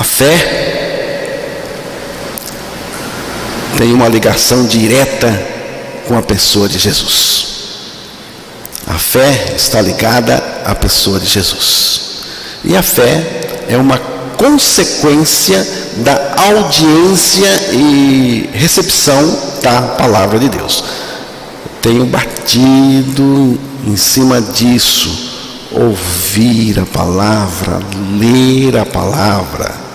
A fé tem uma ligação direta com a pessoa de Jesus. A fé está ligada à pessoa de Jesus. E a fé é uma consequência da audiência e recepção da palavra de Deus. Tenho batido em cima disso. Ouvir a palavra, ler a palavra.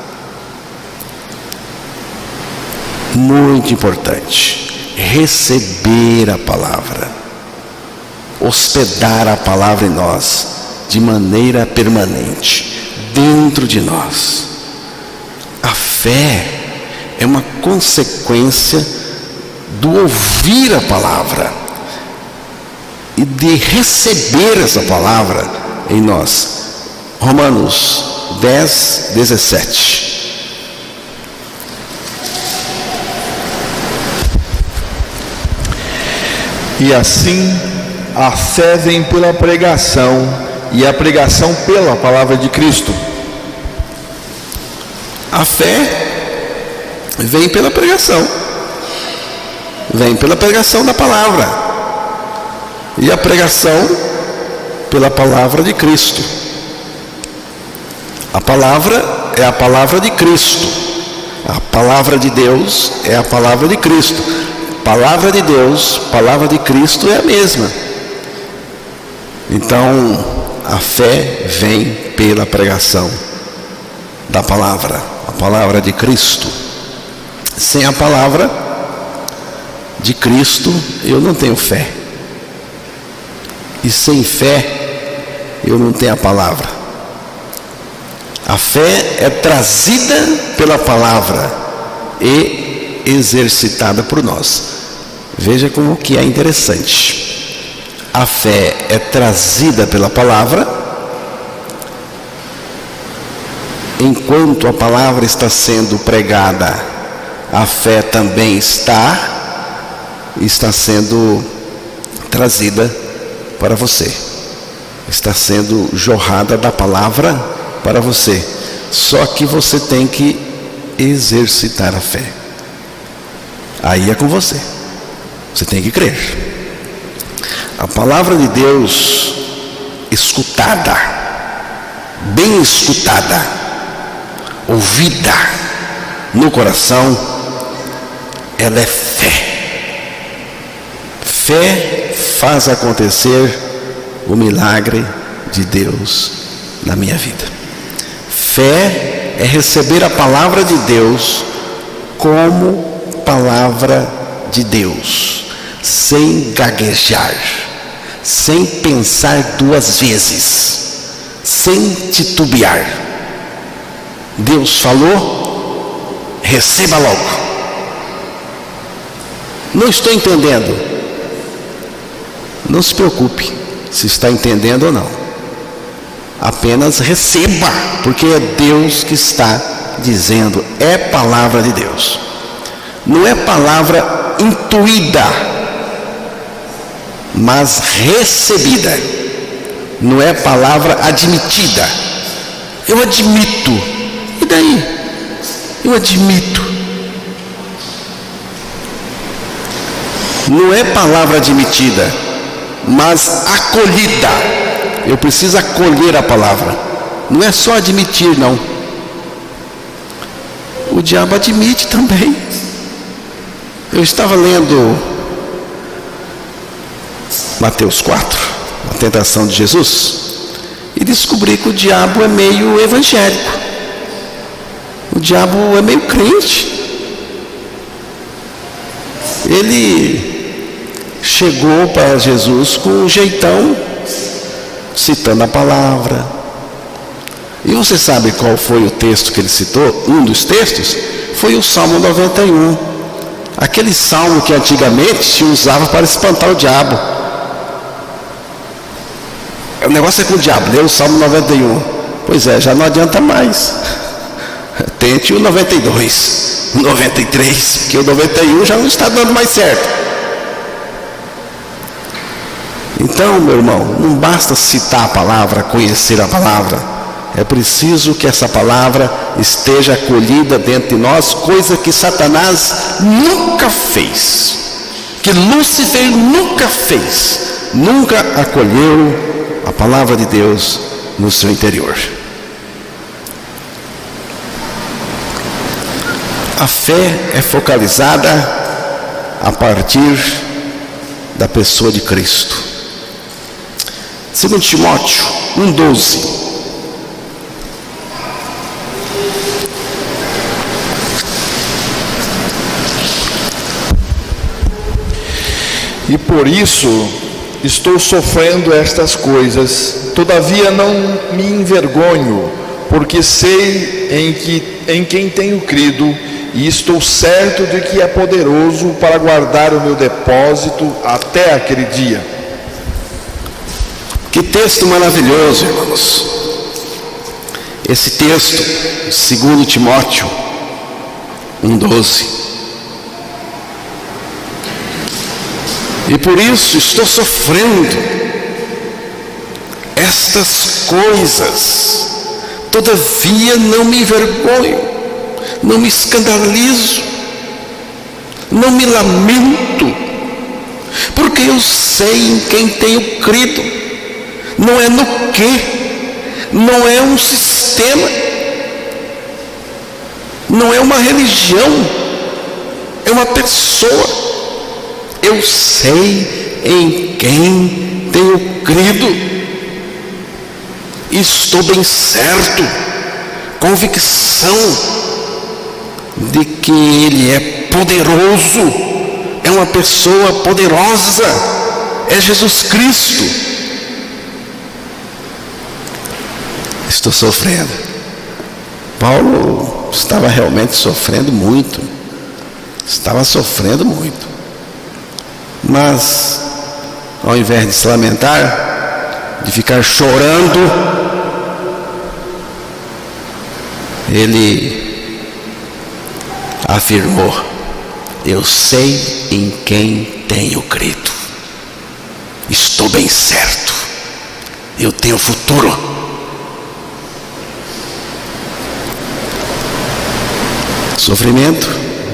Muito importante. Receber a palavra. Hospedar a palavra em nós de maneira permanente, dentro de nós. A fé é uma consequência do ouvir a palavra e de receber essa palavra em nós. Romanos 10, 17. E assim a fé vem pela pregação, e a pregação pela palavra de Cristo. A fé vem pela pregação. Vem pela pregação da palavra. E a pregação pela palavra de Cristo. A palavra é a palavra de Cristo. A palavra de Deus é a palavra de Cristo. Palavra de Deus, palavra de Cristo é a mesma. Então, a fé vem pela pregação da palavra, a palavra de Cristo. Sem a palavra de Cristo, eu não tenho fé. E sem fé, eu não tenho a palavra. A fé é trazida pela palavra e exercitada por nós. Veja como que é interessante. A fé é trazida pela palavra, enquanto a palavra está sendo pregada, a fé também está sendo trazida para você, está sendo jorrada da palavra para você. Só que você tem que exercitar a fé. Aí é com você. Você tem que crer. A palavra de Deus escutada, bem escutada, ouvida no coração, ela é fé. Fé faz acontecer o milagre de Deus na minha vida. Fé é receber a palavra de Deus como palavra de Deus, sem gaguejar, sem pensar duas vezes, sem titubear. Deus falou, receba logo. Não estou entendendo. Não se preocupe se está entendendo ou não. Apenas receba, porque é Deus que está dizendo, é palavra de Deus. Não é palavra intuída, mas recebida. Não é palavra admitida. Eu admito. E daí? Eu admito. Não é palavra admitida, mas acolhida. Eu preciso acolher a palavra. Não é só admitir, não. O diabo admite também. Eu estava lendo Mateus 4, a tentação de Jesus, e descobri que o diabo é meio evangélico. O diabo é meio crente. Ele chegou para Jesus com um jeitão, citando a palavra. E você sabe qual foi o texto que ele citou? Um dos textos foi o Salmo 91. Aquele salmo que antigamente se usava para espantar o diabo. O negócio é com o diabo, lê o Salmo 91. Pois é, já não adianta mais. Tente o 92, o 93, porque o 91 já não está dando mais certo. Então, meu irmão, não basta citar a palavra, conhecer a palavra. É preciso que essa palavra esteja acolhida dentro de nós, coisa que Satanás nunca fez, que Lúcifer nunca fez, nunca acolheu a palavra de Deus no seu interior. A fé é focalizada a partir da pessoa de Cristo. 2 Timóteo 1,12. E por isso estou sofrendo estas coisas, todavia não me envergonho, porque sei em quem tenho crido, e estou certo de que é poderoso para guardar o meu depósito até aquele dia. Que texto maravilhoso, irmãos. Esse texto, 2 Timóteo 1,12. E por isso estou sofrendo estas coisas, todavia não me envergonho, não me escandalizo, não me lamento, porque eu sei em quem tenho crido. Não é no quê, não é um sistema, não é uma religião, é uma pessoa. Eu sei em quem tenho crido, estou bem certo, convicção de que Ele é poderoso, é uma pessoa poderosa, é Jesus Cristo. Estou sofrendo. Paulo estava realmente sofrendo muito, mas ao invés de se lamentar, de ficar chorando, ele afirmou: eu sei em quem tenho crido, estou bem certo, eu tenho futuro. Sofrimento,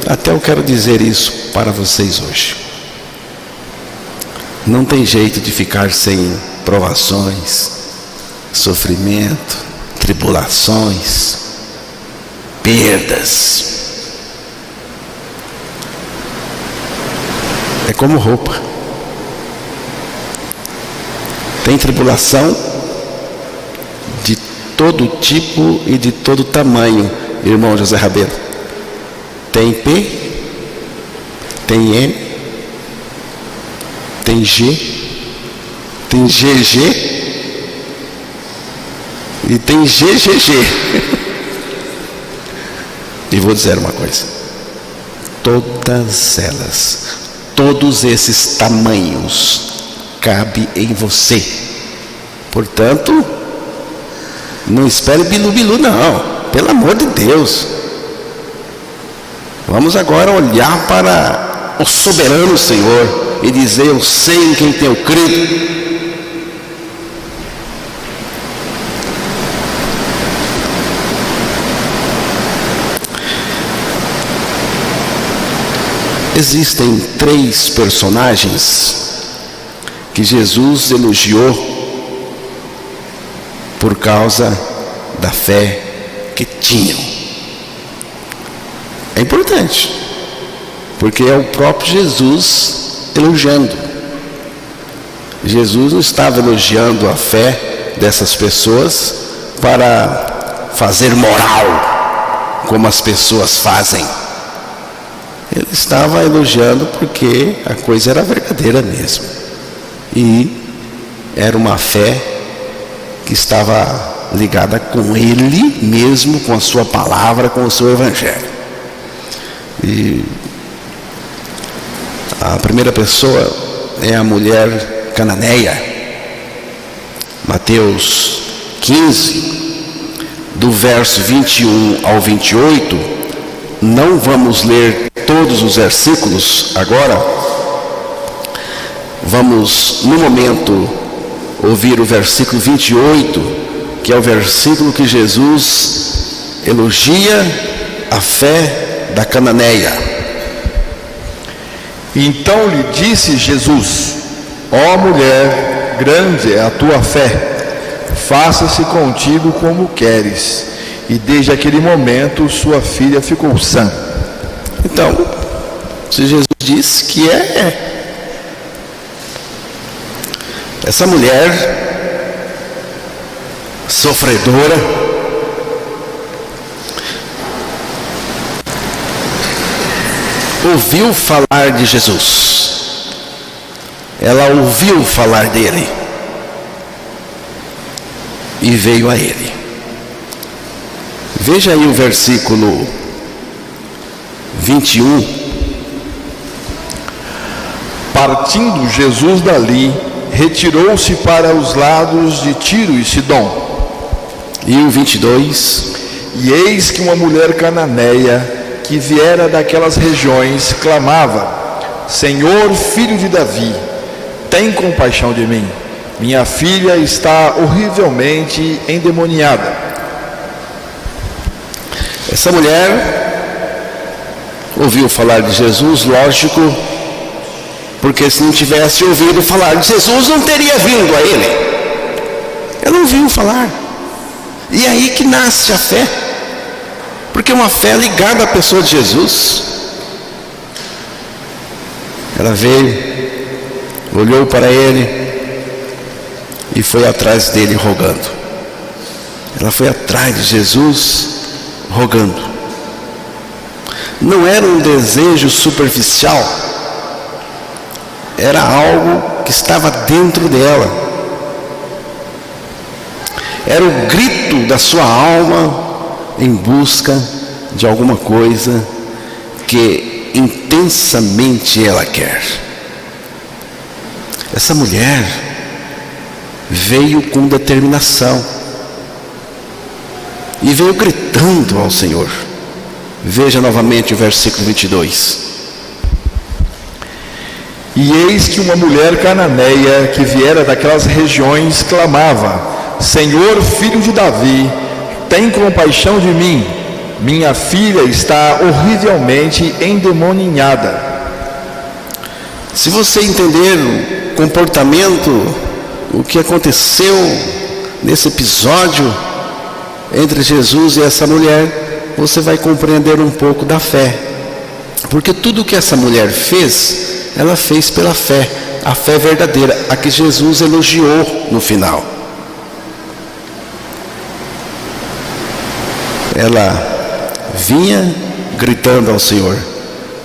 até eu quero dizer isso para vocês hoje. Não tem jeito de ficar sem provações, sofrimento, tribulações, perdas. É como roupa. Tem tribulação de todo tipo e de todo tamanho, irmão José Rabelo. Tem P, tem M, tem G, tem GG e tem GGG. E vou dizer uma coisa: todas elas, todos esses tamanhos cabe em você. Portanto, não espere bilu-bilu não, pelo amor de Deus. Vamos agora olhar para o soberano Senhor e dizer: eu sei em quem tenho crido. Existem 3 personagens que Jesus elogiou por causa da fé que tinham. É importante, porque é o próprio Jesus elogiando. Jesus não estava elogiando a fé dessas pessoas para fazer moral, como as pessoas fazem. Ele estava elogiando porque a coisa era verdadeira mesmo. E era uma fé que estava ligada com Ele mesmo, com a sua palavra, com o seu evangelho. E a primeira pessoa é a mulher cananeia. Mateus 15, do verso 21 ao 28. Não vamos ler todos os versículos agora. Vamos, no momento, ouvir o versículo 28, que é o versículo que Jesus elogia a fé da cananeia. Então lhe disse Jesus: ó mulher, grande é a tua fé, faça-se contigo como queres. E desde aquele momento sua filha ficou sã. Então, se Jesus disse que é. Essa mulher sofredora, ouviu falar de Jesus. Ela ouviu falar dele e veio a ele. Veja aí o versículo 21. Partindo Jesus dali, retirou-se para os lados de Tiro e Sidom. E o 22. E eis que uma mulher cananeia, que viera daquelas regiões, clamava: Senhor, filho de Davi, tem compaixão de mim. Minha filha está horrivelmente endemoniada. Essa mulher ouviu falar de Jesus, lógico, porque se não tivesse ouvido falar de Jesus, não teria vindo a ele. Ela ouviu falar. E é aí que nasce a fé. Porque é uma fé ligada à pessoa de Jesus. Ela veio, olhou para ele e foi atrás dele rogando. Ela foi atrás de Jesus rogando. Não era um desejo superficial, era algo que estava dentro dela. Era o grito da sua alma em busca de alguma coisa que intensamente ela quer. Essa mulher veio com determinação e veio gritando ao Senhor. Veja novamente o versículo 22. E eis que uma mulher cananeia, que viera daquelas regiões, clamava: Senhor, filho de Davi, tem compaixão de mim. Minha filha está horrivelmente endemoniada. Se você entender o comportamento, o que aconteceu nesse episódio entre Jesus e essa mulher, você vai compreender um pouco da fé. Porque tudo que essa mulher fez, ela fez pela fé, a fé verdadeira, a que Jesus elogiou no final. Ela vinha gritando ao Senhor: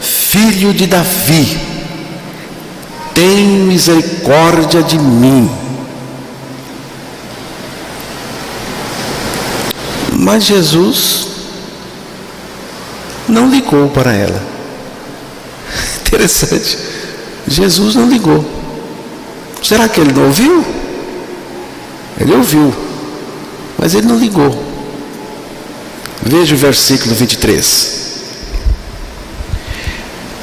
Filho de Davi, tem misericórdia de mim. Mas Jesus não ligou para ela. Interessante, Jesus não ligou. Será que ele não ouviu? Ele ouviu, mas ele não ligou. Veja o versículo 23.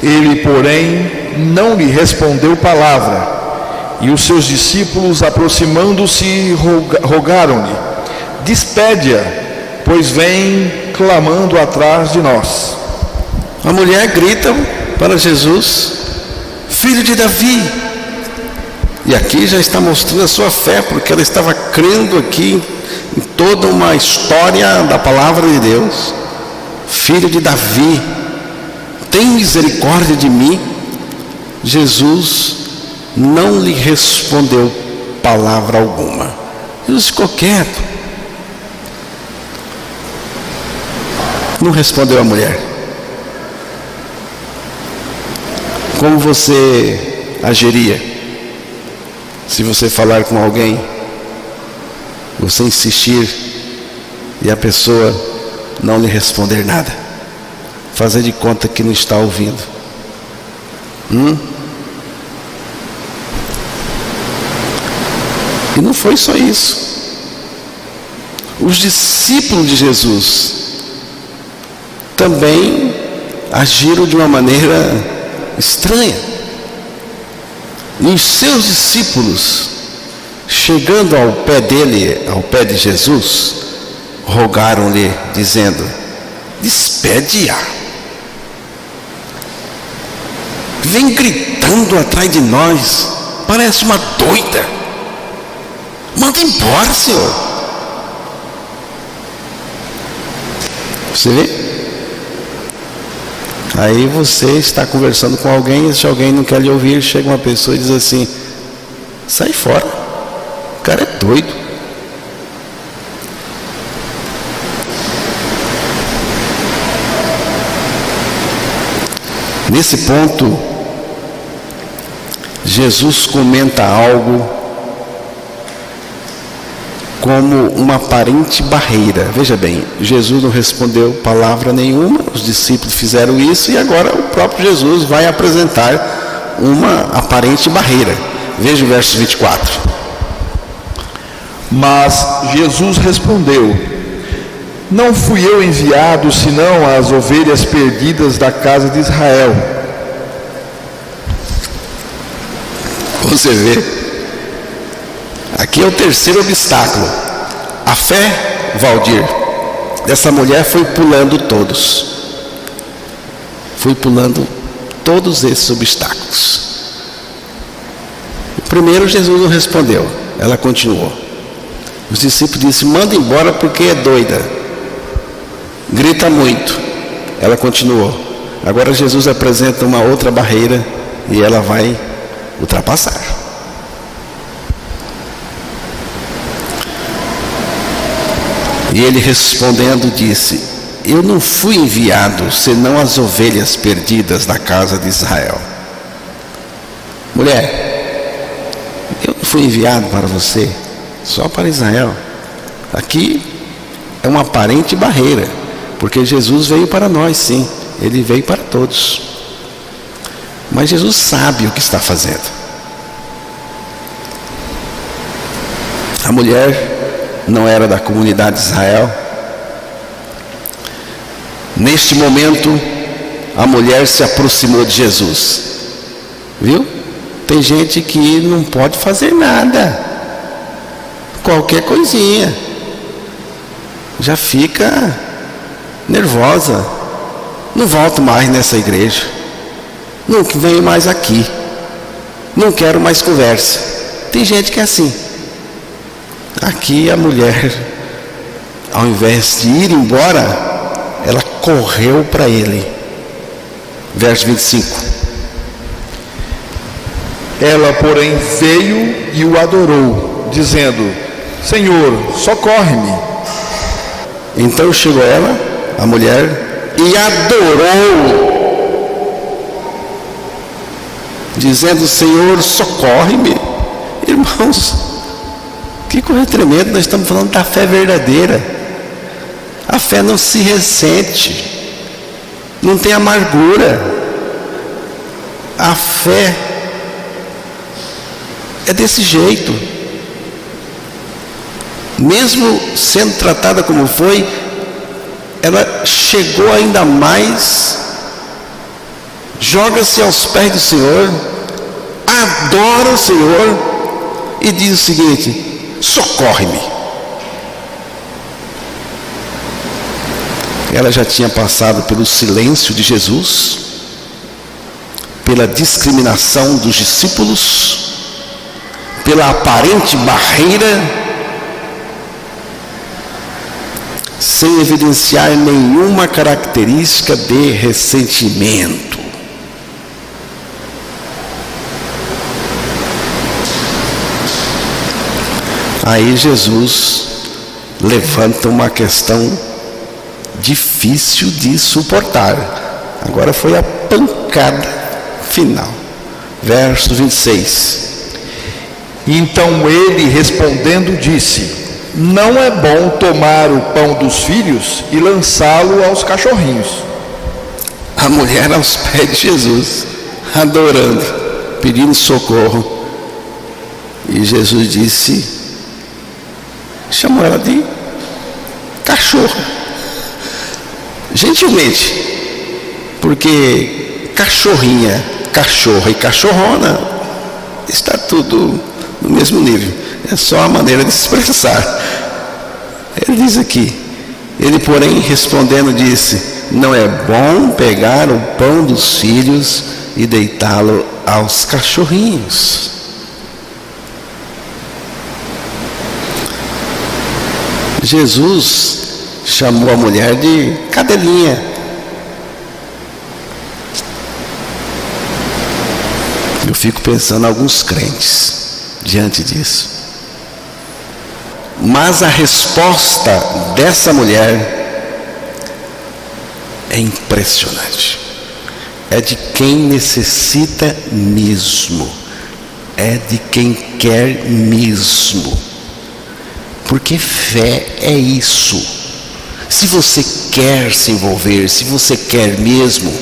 Ele, porém, não lhe respondeu palavra. E os seus discípulos, aproximando-se, rogaram-lhe: Despede-a, pois vem clamando atrás de nós. A mulher grita para Jesus: Filho de Davi. E aqui já está mostrando a sua fé, porque ela estava crendo aqui em toda uma história da palavra de Deus. Filho de Davi, tem misericórdia de mim. Jesus não lhe respondeu palavra alguma. Jesus ficou quieto. Não respondeu a mulher. Como você agiria se você falar com alguém, você insistir e a pessoa não lhe responder nada, fazer de conta que não está ouvindo? E não foi só isso. Os discípulos de Jesus também agiram de uma maneira estranha. E os seus discípulos Chegando ao pé dele, ao pé de Jesus, rogaram-lhe, dizendo: despede-a. Vem gritando atrás de nós, parece uma doida. Manda embora, Senhor. Você vê? Aí você está conversando com alguém, e se alguém não quer lhe ouvir, chega uma pessoa e diz assim: sai fora, o cara é doido. Nesse ponto, Jesus comenta algo como uma aparente barreira. Veja bem, Jesus não respondeu palavra nenhuma, os discípulos fizeram isso e agora o próprio Jesus vai apresentar uma aparente barreira. Veja o verso 24. Mas Jesus respondeu: não fui eu enviado senão às ovelhas perdidas da casa de Israel. Você vê, aqui é o terceiro obstáculo. A fé, Valdir, dessa mulher foi pulando todos. Foi pulando todos esses obstáculos. Primeiro, Jesus não respondeu. Ela continuou. Os discípulos disseram: manda embora porque é doida. Grita muito. Ela continuou. Agora Jesus apresenta uma outra barreira e ela vai ultrapassar. E ele respondendo disse: eu não fui enviado senão as ovelhas perdidas da casa de Israel. Mulher, eu não fui enviado para você, só para Israel. Aqui é uma aparente barreira, porque Jesus veio para nós, sim, ele veio para todos. Mas Jesus sabe o que está fazendo. A mulher não era da comunidade de Israel. Neste momento, a mulher se aproximou de Jesus. Viu? Tem gente que não pode fazer nada. Qualquer coisinha já fica nervosa. Não volto mais nessa igreja. Não venho mais aqui. Não quero mais conversa. Tem gente que é assim. Aqui a mulher, ao invés de ir embora, ela correu para ele. Verso 25. Ela, porém, veio e o adorou, dizendo: Senhor, socorre-me. Então chegou ela, a mulher, e adorou, dizendo: Senhor, socorre-me. Irmãos, que coisa tremenda. Nós estamos falando da fé verdadeira. A fé não se ressente, não tem amargura. A fé é desse jeito. Mesmo sendo tratada como foi, ela chegou ainda mais, joga-se aos pés do Senhor, adora o Senhor e diz o seguinte: socorre-me. Ela já tinha passado pelo silêncio de Jesus, pela discriminação dos discípulos, pela aparente barreira, sem evidenciar nenhuma característica de ressentimento. Aí Jesus levanta uma questão difícil de suportar. Agora foi a pancada final. Verso 26. Então ele, respondendo, disse: não é bom tomar o pão dos filhos e lançá-lo aos cachorrinhos. A mulher aos pés de Jesus, adorando, pedindo socorro. E Jesus disse, chamou ela de cachorro. Gentilmente, porque cachorrinha, cachorra e cachorrona está tudo no mesmo nível. É só a maneira de se expressar. Ele diz aqui: ele, porém, respondendo, disse: não é bom pegar o pão dos filhos e deitá-lo aos cachorrinhos. Jesus chamou a mulher de cadelinha. Eu fico pensando em alguns crentes diante disso. Mas a resposta dessa mulher é impressionante. É de quem necessita mesmo. É de quem quer mesmo. Porque fé é isso. Se você quer se envolver, se você quer mesmo,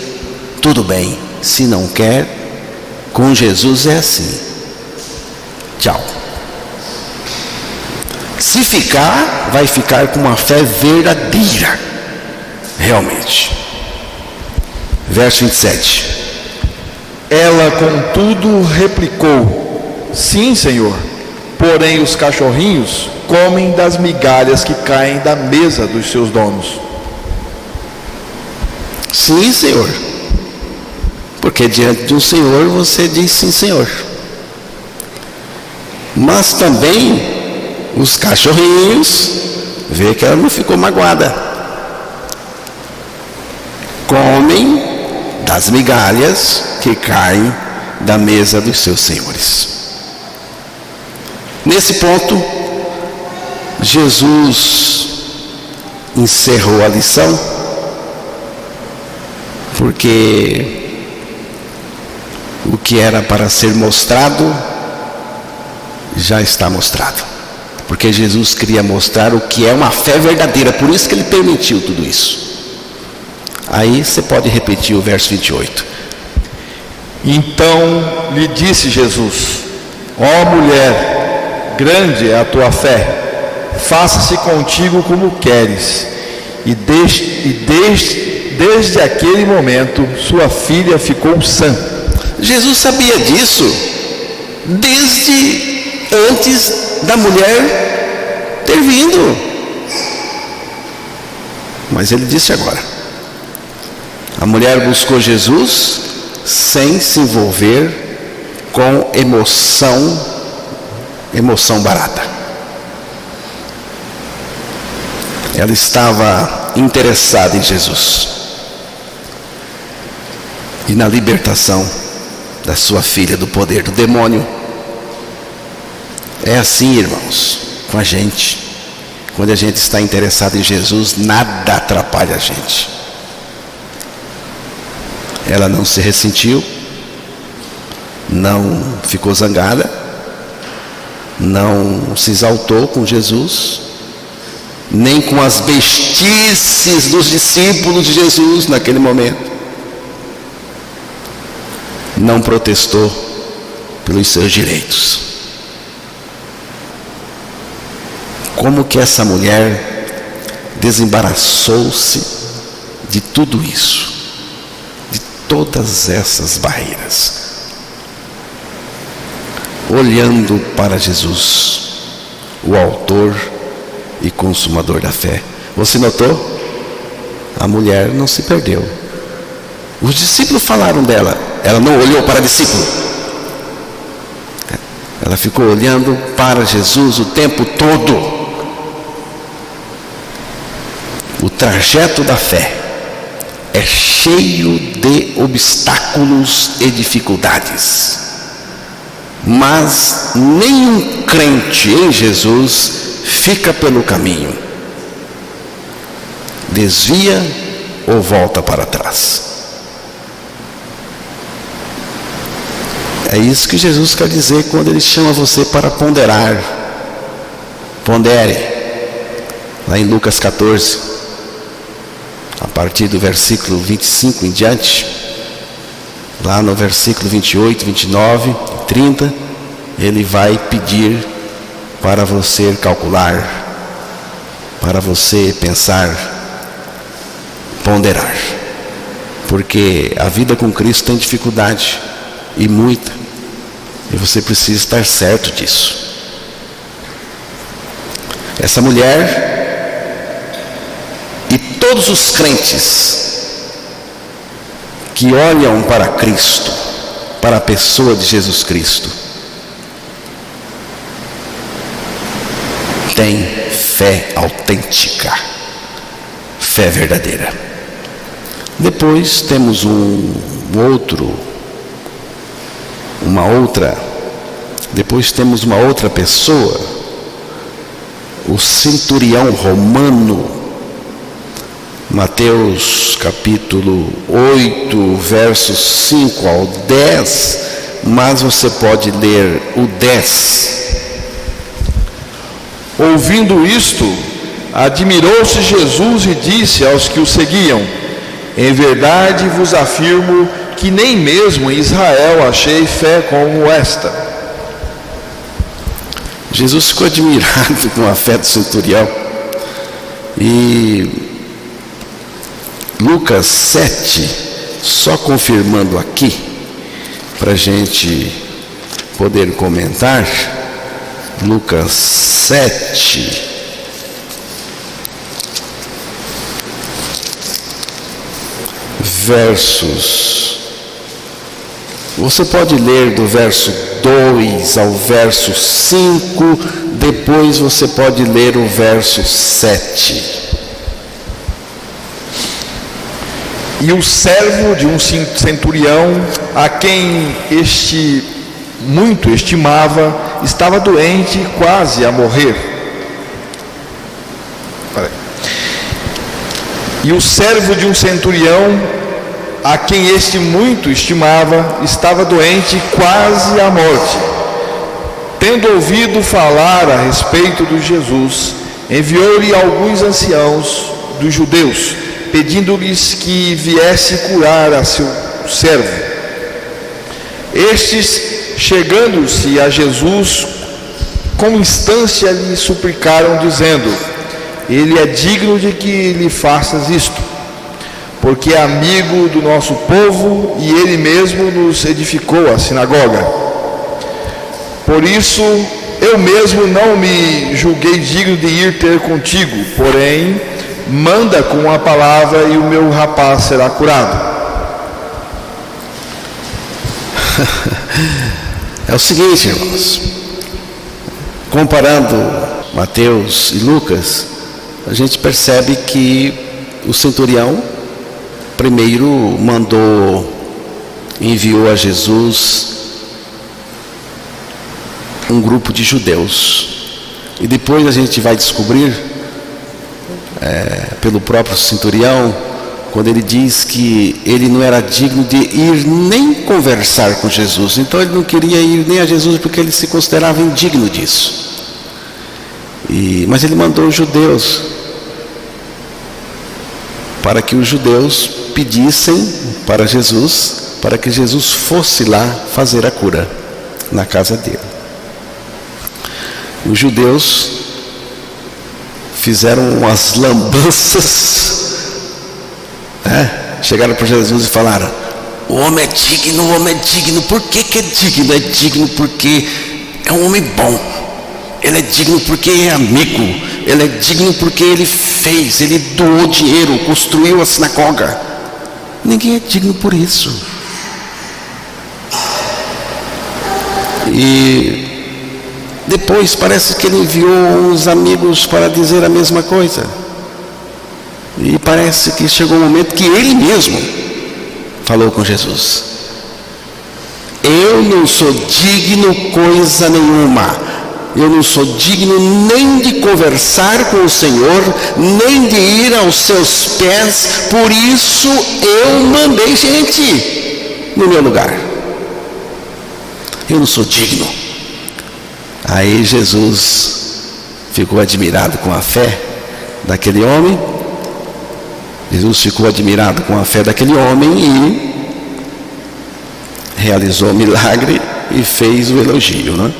tudo bem. Se não quer, com Jesus é assim. Tchau. Se ficar, vai ficar com uma fé verdadeira. Realmente. Verso 27. Ela, contudo, replicou: sim, Senhor, porém os cachorrinhos comem das migalhas que caem da mesa dos seus donos. Sim, Senhor. Porque diante de um Senhor você diz sim, Senhor. Mas também os cachorrinhos, vê que ela não ficou magoada, comem das migalhas que caem da mesa dos seus senhores. Nesse ponto, Jesus encerrou a lição, porque o que era para ser mostrado já está mostrado. Porque Jesus queria mostrar o que é uma fé verdadeira, por isso que ele permitiu tudo isso. Aí você pode repetir o verso 28. Então lhe disse Jesus: ó mulher, grande é a tua fé, faça-se contigo como queres. E desde aquele momento sua filha ficou sã. Jesus sabia disso desde antes da mulher ter vindo. Mas ele disse agora. A mulher buscou Jesus sem se envolver com emoção barata. Ela estava interessada em Jesus e na libertação da sua filha do poder do demônio. É assim, irmãos, com a gente. Quando a gente está interessado em Jesus, nada atrapalha a gente. Ela não se ressentiu, não ficou zangada, não se exaltou com Jesus, nem com as bestices dos discípulos de Jesus naquele momento. Não protestou pelos seus direitos. Como que essa mulher desembaraçou-se de tudo isso, de todas essas barreiras, olhando para Jesus, o autor e consumador da fé. Você notou? A mulher não se perdeu. Os discípulos falaram dela, ela não olhou para o discípulo. Ela ficou olhando para Jesus o tempo todo. O trajeto da fé é cheio de obstáculos e dificuldades. Mas nenhum crente em Jesus fica pelo caminho, desvia ou volta para trás. É isso que Jesus quer dizer quando ele chama você para ponderar. Pondere. Lá em Lucas 14, a partir do versículo 25 em diante, lá no versículo 28, 29, 30, ele vai pedir para você calcular, para você pensar, ponderar. Porque a vida com Cristo tem dificuldade, e muita, e você precisa estar certo disso. Essa mulher e todos os crentes que olham para Cristo, para a pessoa de Jesus Cristo, têm fé autêntica, fé verdadeira. Depois temos depois temos uma outra pessoa, o centurião romano, Mateus capítulo 8, versos 5 ao 10, mas você pode ler o 10. Ouvindo isto, admirou-se Jesus e disse aos que o seguiam: em verdade vos afirmo que nem mesmo em Israel achei fé como esta. Jesus ficou admirado com a fé do centurião. E Lucas 7, só confirmando aqui, para a gente poder comentar, Lucas 7, versos, você pode ler do verso 2 ao verso 5, depois você pode ler o verso 7. E o servo de um centurião, a quem este muito estimava, estava doente, quase a morrer. E o servo de um centurião, a quem este muito estimava, estava doente, quase à morte. Tendo ouvido falar a respeito de Jesus, enviou-lhe alguns anciãos dos judeus, pedindo-lhes que viesse curar a seu servo. Estes, chegando-se a Jesus, com instância lhe suplicaram, dizendo: ele é digno de que lhe faças isto, porque é amigo do nosso povo e ele mesmo nos edificou a sinagoga. Por isso, eu mesmo não me julguei digno de ir ter contigo, porém, manda com a palavra e o meu rapaz será curado. É o seguinte, irmãos, comparando Mateus e Lucas, a gente percebe que o centurião primeiro enviou a Jesus um grupo de judeus, e depois a gente vai descobrir pelo próprio centurião, quando ele diz que ele não era digno de ir nem conversar com Jesus. Então ele não queria ir nem a Jesus porque ele se considerava indigno disso. Mas ele mandou os judeus para que os judeus pedissem para Jesus, para que Jesus fosse lá fazer a cura na casa dele. Os judeus fizeram umas lambanças, chegaram para Jesus e falaram: o homem é digno, o homem é digno. Por que é digno? É digno porque é um homem bom. Ele é digno porque é amigo. Ele é digno porque ele doou dinheiro, construiu a sinagoga. Ninguém é digno por isso. E depois parece que ele enviou uns amigos para dizer a mesma coisa. E parece que chegou um momento que ele mesmo falou com Jesus: eu não sou digno coisa nenhuma. Eu não sou digno nem de conversar com o Senhor, nem de ir aos seus pés. Por isso eu mandei gente no meu lugar. Eu não sou digno. Aí Jesus ficou admirado com a fé daquele homem. Jesus ficou admirado com a fé daquele homem e realizou o milagre e fez o elogio, né?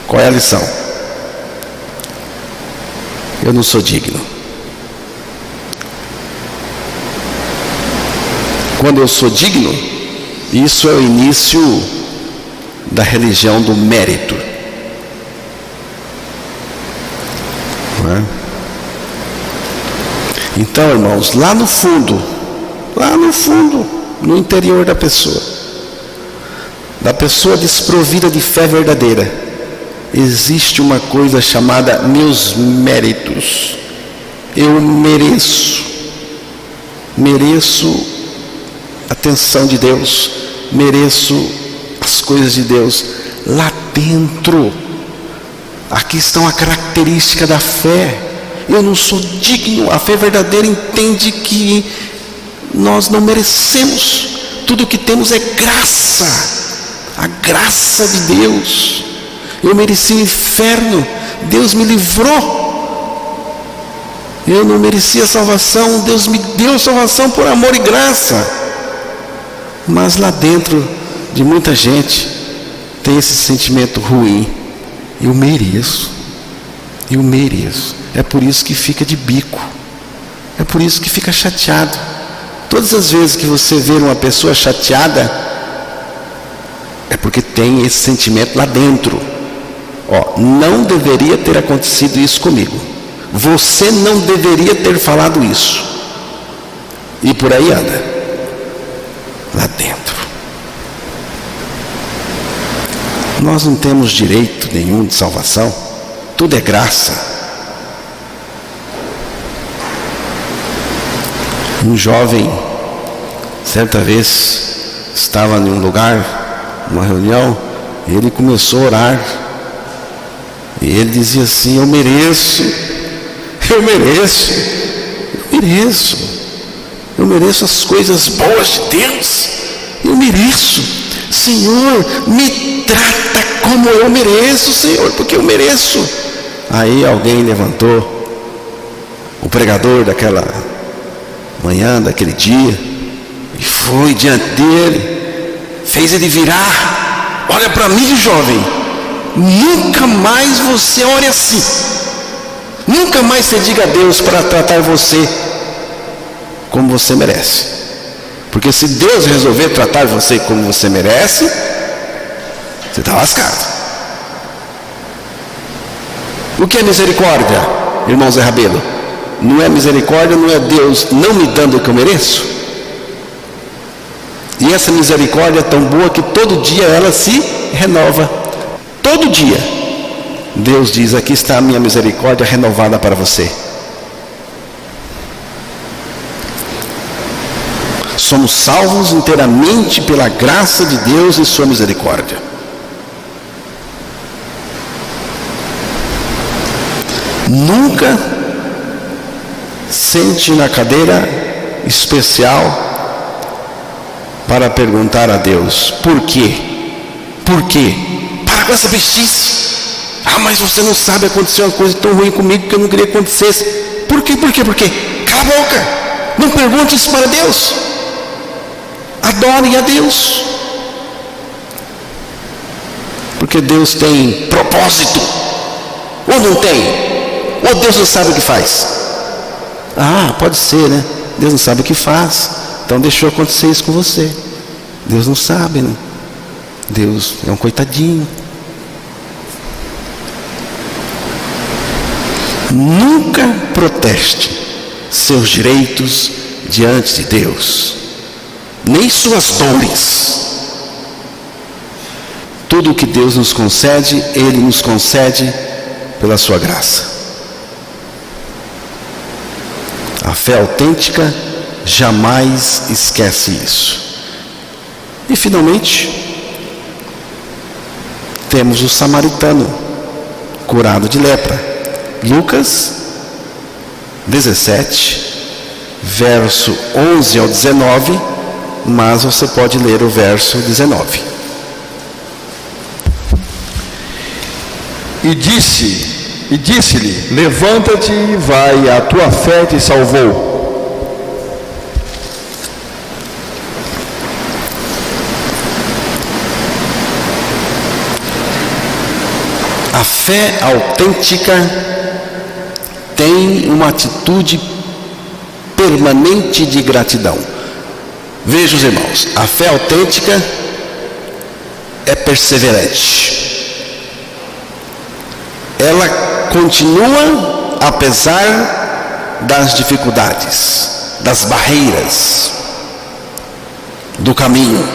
Qual é a lição? Eu não sou digno. Quando eu sou digno, isso é o início da religião do mérito. não é? Então, irmãos, lá no fundo, no interior da pessoa desprovida de fé verdadeira, existe uma coisa chamada meus méritos. Eu mereço a atenção de Deus, mereço as coisas de Deus. Lá dentro, aqui está a característica da fé. Eu não sou digno. A fé verdadeira entende que nós não merecemos. Tudo que temos é graça, a graça de Deus. Eu mereci o inferno, Deus me livrou. Eu não merecia salvação, Deus me deu salvação por amor e graça. Mas lá dentro de muita gente tem esse sentimento ruim. Eu mereço. É por isso que fica de bico. É por isso que fica chateado. Todas as vezes que você vê uma pessoa chateada, é porque tem esse sentimento lá dentro. Não deveria ter acontecido isso comigo. Você não deveria ter falado isso. E por aí anda. Lá dentro. Nós não temos direito nenhum de salvação. Tudo é graça. Um jovem, certa vez, estava em um lugar, numa reunião, e ele começou a orar. E ele dizia assim: eu mereço as coisas boas de Deus. Eu mereço. Senhor, me trata como eu mereço, Senhor, porque eu mereço. Aí alguém levantou, o pregador daquela manhã, daquele dia, e foi diante dele, fez ele virar. Olha para mim, jovem, nunca mais você ore assim. Nunca mais você diga a Deus para tratar você como você merece. Porque se Deus resolver tratar você como você merece, você está lascado. O que é misericórdia, irmão Zé Rabelo? Não é misericórdia, não é Deus não me dando o que eu mereço? E essa misericórdia é tão boa que todo dia ela se renova. Todo dia Deus diz: aqui está a minha misericórdia renovada para você. Somos salvos inteiramente pela graça de Deus e sua misericórdia. Nunca sente na cadeira especial para perguntar a Deus: por quê? Por quê? Para com essa bestice. Mas você não sabe, aconteceu uma coisa tão ruim comigo que eu não queria que acontecesse. Por quê? Por quê? Cala a boca. Não pergunte isso para Deus. Adorem a Deus. Porque Deus tem propósito. Ou não tem? Ou Deus não sabe o que faz? Pode ser, né? Deus não sabe o que faz. Então deixou acontecer isso com você. Deus não sabe, né? Deus é um coitadinho. Nunca proteste seus direitos diante de Deus, nem suas dores. Tudo o que Deus nos concede, Ele nos concede pela sua graça. A fé autêntica jamais esquece isso. E finalmente, temos o samaritano curado de lepra. Lucas 17, verso 11 ao 19, mas você pode ler o verso 19. E disse-lhe: levanta-te e vai, a tua fé te salvou. A fé autêntica tem uma atitude permanente de gratidão. Vejam, os irmãos, a fé autêntica é perseverante. Ela continua apesar das dificuldades, das barreiras do caminho.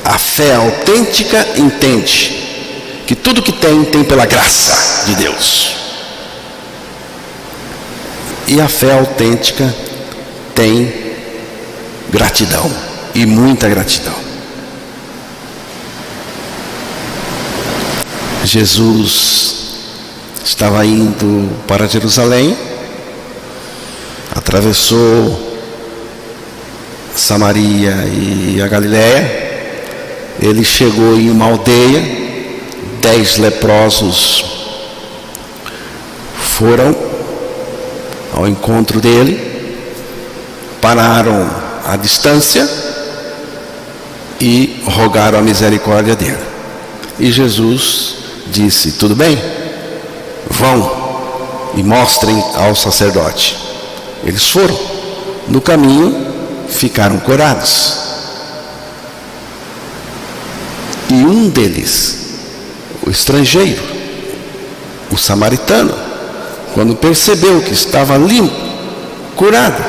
A fé autêntica entende que tudo que tem pela graça de Deus. E a fé autêntica tem gratidão, e muita gratidão. Jesus estava indo para Jerusalém, atravessou Samaria e a Galiléia. Ele chegou em uma aldeia, 10 leprosos foram ao encontro dele, pararam à distância e rogaram a misericórdia dele. E Jesus disse: tudo bem, vão e mostrem ao sacerdote. Eles foram. No caminho ficaram curados. E um deles, o estrangeiro, o samaritano, quando percebeu que estava limpo, curado,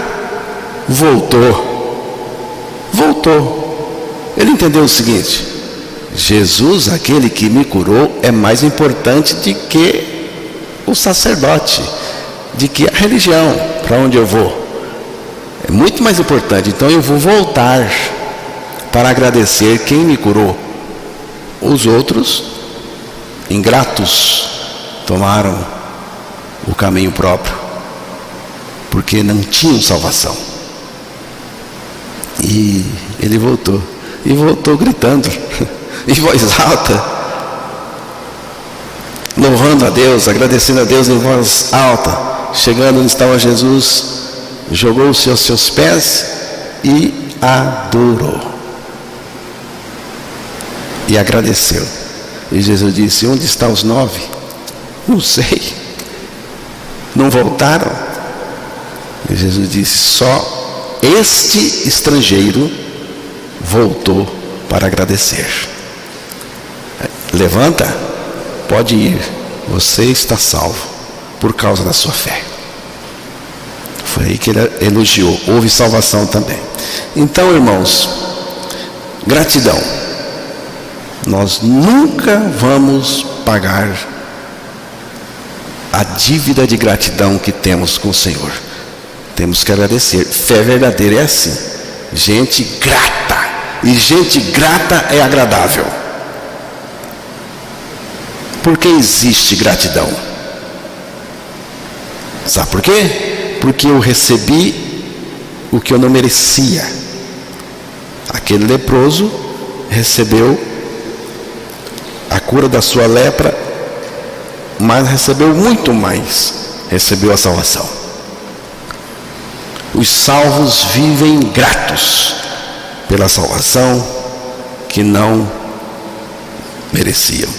voltou. Ele entendeu o seguinte: Jesus, aquele que me curou, é mais importante do que o sacerdote, de que a religião, para onde eu vou. É muito mais importante. Então eu vou voltar para agradecer quem me curou. Os outros, ingratos, tomaram o caminho próprio, porque não tinham salvação. E ele voltou, e voltou gritando em voz alta, louvando a Deus, agradecendo a Deus em voz alta. Chegando onde estava Jesus, jogou-se aos seus pés e adorou. E agradeceu. E Jesus disse: onde estão os 9? Não sei. Não voltaram? E Jesus disse: só este estrangeiro voltou para agradecer. Levanta, pode ir, você está salvo por causa da sua fé. Foi aí que ele elogiou. Houve salvação também. Então, irmãos, gratidão. Nós nunca vamos pagar a dívida de gratidão que temos com o Senhor. Temos que agradecer. Fé verdadeira é assim: gente grata. E gente grata é agradável. Por que existe gratidão? Sabe por quê? Porque eu recebi o que eu não merecia. Aquele leproso recebeu a cura da sua lepra, mas recebeu muito mais. Recebeu a salvação. Os salvos vivem gratos pela salvação que não mereciam.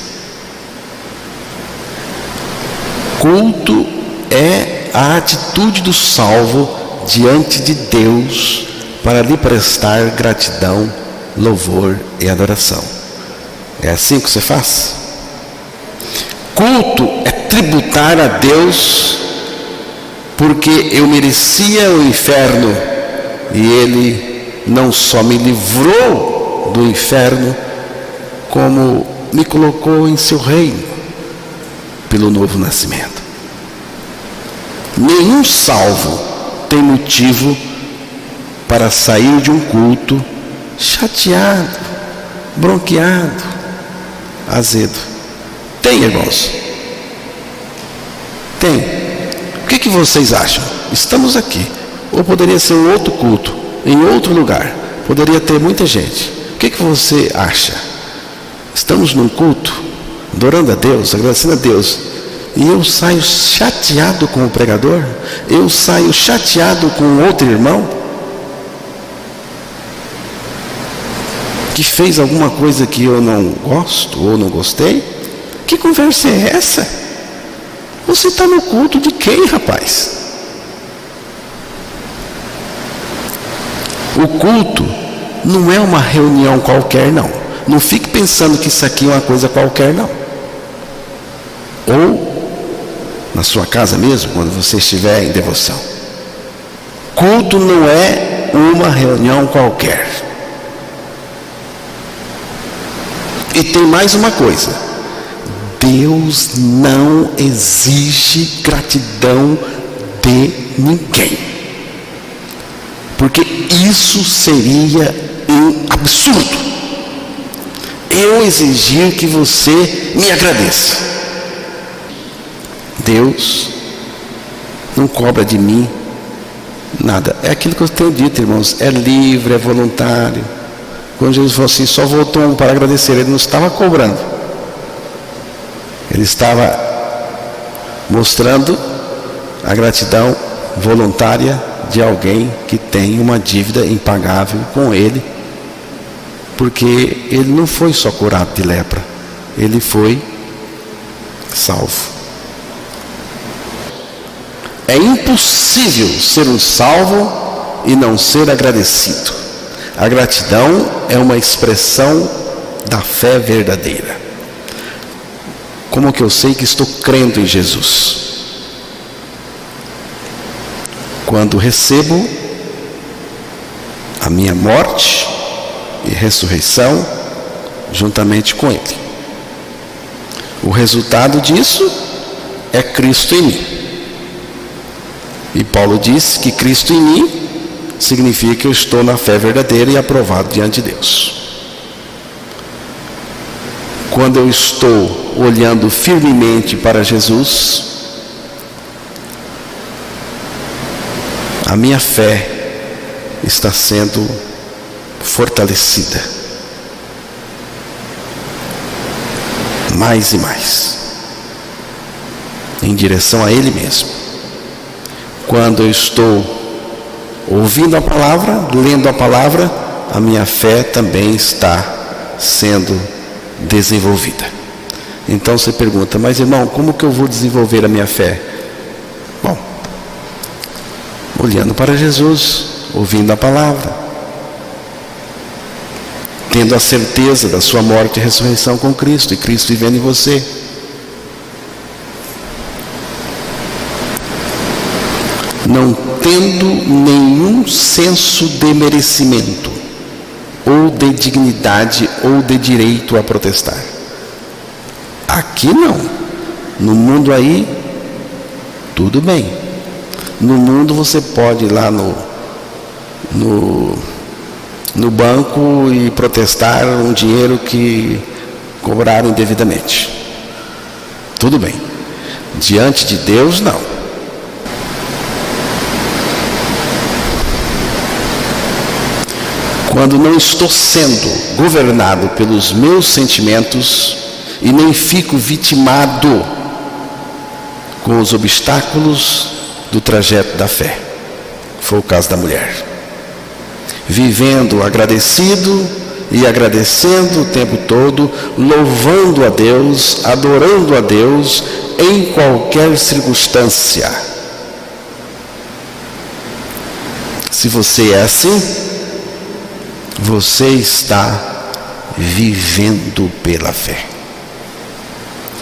Culto é a atitude do salvo diante de Deus para lhe prestar gratidão, louvor e adoração. É assim que você faz? Culto é tributar a Deus, porque eu merecia o inferno e Ele não só me livrou do inferno, como me colocou em seu reino pelo novo nascimento. Nenhum salvo tem motivo para sair de um culto chateado, bronqueado, azedo. Tem, irmãos? Tem. O que vocês acham? Estamos aqui. Ou poderia ser um outro culto, em outro lugar. Poderia ter muita gente. O que você acha? Estamos num culto, adorando a Deus, agradecendo a Deus, e eu saio chateado com o pregador? Eu saio chateado com outro irmão que fez alguma coisa que eu não gosto ou não gostei? Que conversa é essa? Você está no culto de quem, rapaz? O culto não é uma reunião qualquer, não. Não fique pensando que isso aqui é uma coisa qualquer, não. Ou na sua casa mesmo, quando você estiver em devoção. Culto não é uma reunião qualquer. E tem mais uma coisa: Deus não exige gratidão de ninguém, porque isso seria um absurdo. Eu exigir que você me agradeça. Deus não cobra de mim nada. É aquilo que eu tenho dito, irmãos, é livre, é voluntário. Quando Jesus falou assim, só voltou um para agradecer, ele não estava cobrando. Ele estava mostrando a gratidão voluntária de alguém que tem uma dívida impagável com ele, porque ele não foi só curado de lepra, ele foi salvo. É impossível ser um salvo e não ser agradecido. A gratidão é uma expressão da fé verdadeira. Como que eu sei que estou crendo em Jesus? Quando recebo a minha morte e ressurreição juntamente com Ele. O resultado disso é Cristo em mim. E Paulo diz que Cristo em mim significa que eu estou na fé verdadeira e aprovado diante de Deus. Quando eu estou olhando firmemente para Jesus, a minha fé está sendo fortalecida. Mais e mais. Em direção a Ele mesmo. Quando eu estou ouvindo a palavra, lendo a palavra, a minha fé também está sendo desenvolvida. Então você pergunta, mas irmão, como que eu vou desenvolver a minha fé? Bom, olhando para Jesus, ouvindo a palavra, tendo a certeza da sua morte e ressurreição com Cristo, e Cristo vivendo em você. Não tendo nenhum senso de merecimento, ou de dignidade, ou de direito a protestar. Aqui não. No mundo aí, tudo bem. No mundo você pode ir lá no banco e protestar um dinheiro que cobraram indevidamente. Tudo bem. Diante de Deus, não. Quando não estou sendo governado pelos meus sentimentos e nem fico vitimado com os obstáculos do trajeto da fé. Foi o caso da mulher. Vivendo agradecido e agradecendo o tempo todo, louvando a Deus, adorando a Deus em qualquer circunstância. Se você é assim, você está vivendo pela fé.